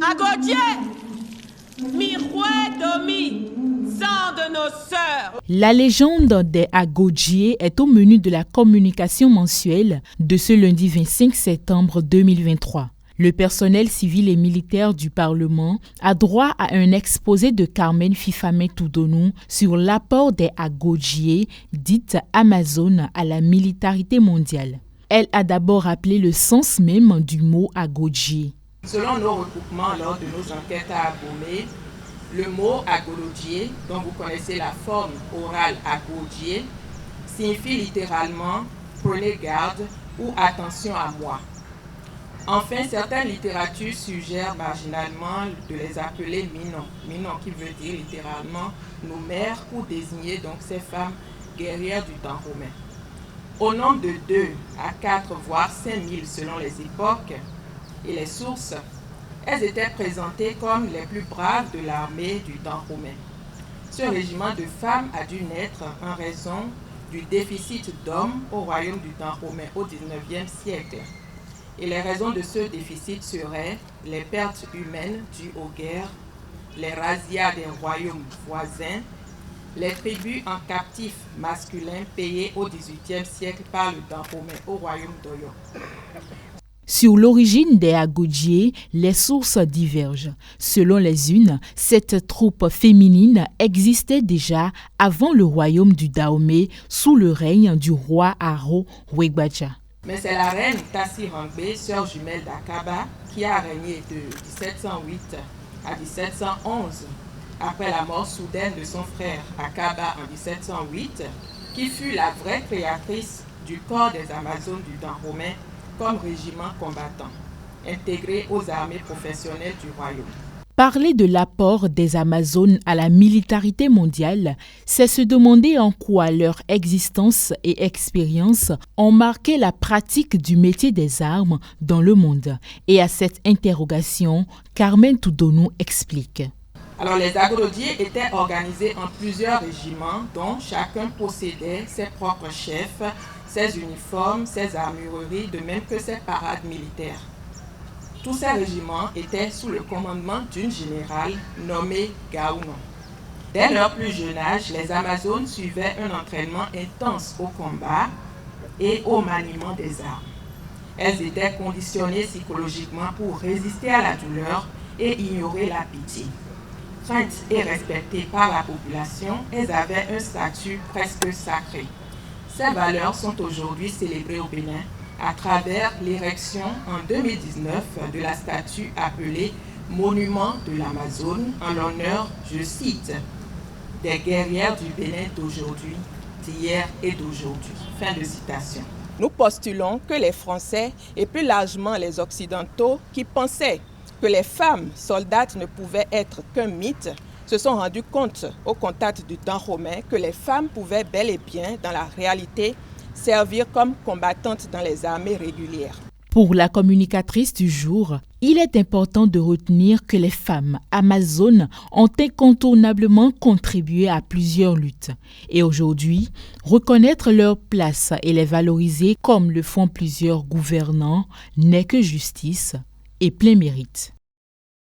Agodié, Miroué Domi, sang de nos sœurs. La légende des Agodié est au menu de la communication mensuelle de ce lundi 25 septembre 2023. Le personnel civil et militaire du Parlement a droit à un exposé de Carmen Fifamé Toudonou sur l'apport des Agodié, dite Amazone, à la militarité mondiale. Elle a d'abord rappelé le sens même du mot Agodié. Selon nos recoupements lors de nos enquêtes à Abomey, le mot Agodié, dont vous connaissez la forme orale Agodié, signifie littéralement « prenez garde » ou « attention à moi ». Enfin, certaines littératures suggèrent marginalement de les appeler Minon. Minon qui veut dire littéralement nos mères pour désigner donc ces femmes guerrières du temps romain. Au nombre de 2 à 4 voire 5000 selon les époques et les sources, elles étaient présentées comme les plus braves de l'armée du temps romain. Ce régiment de femmes a dû naître en raison du déficit d'hommes au royaume du temps romain au XIXe siècle. Et les raisons de ce déficit seraient les pertes humaines dues aux guerres, les razzias des royaumes voisins, les tribus en captifs masculins payés au XVIIIe siècle par le temps romain au royaume d'Oyo. Sur l'origine des Agodié, les sources divergent. Selon les unes, cette troupe féminine existait déjà avant le royaume du Dahomey sous le règne du roi Aro Wegbaja. Mais c'est la reine Tassi-Rangbe, sœur jumelle d'Akaba, qui a régné de 1708 à 1711, après la mort soudaine de son frère Akaba en 1708, qui fut la vraie créatrice du corps des Amazones du temps romain comme régiment combattant, intégré aux armées professionnelles du royaume. Parler de l'apport des Amazones à la militarité mondiale, c'est se demander en quoi leur existence et expérience ont marqué la pratique du métier des armes dans le monde. Et à cette interrogation, Carmen Toudonou explique. Alors les Agodié étaient organisés en plusieurs régiments dont chacun possédait ses propres chefs, ses uniformes, ses armureries, de même que ses parades militaires. Tous ces régiments étaient sous le commandement d'une générale nommée Gaounon. Dès leur plus jeune âge, les Amazones suivaient un entraînement intense au combat et au maniement des armes. Elles étaient conditionnées psychologiquement pour résister à la douleur et ignorer la pitié. Craintes et respectées par la population, elles avaient un statut presque sacré. Ces valeurs sont aujourd'hui célébrées au Bénin à travers l'érection en 2019 de la statue appelée Monument de l'Amazone en l'honneur, je cite, des guerrières du Bénin d'aujourd'hui, d'hier et d'aujourd'hui. Fin de citation. Nous postulons que les Français et plus largement les Occidentaux qui pensaient que les femmes soldates ne pouvaient être qu'un mythe se sont rendus compte au contact du temps romain que les femmes pouvaient bel et bien, dans la réalité, servir comme combattantes dans les armées régulières. Pour la communicatrice du jour, il est important de retenir que les femmes amazones ont incontournablement contribué à plusieurs luttes. Et aujourd'hui, reconnaître leur place et les valoriser comme le font plusieurs gouvernants n'est que justice et plein mérite.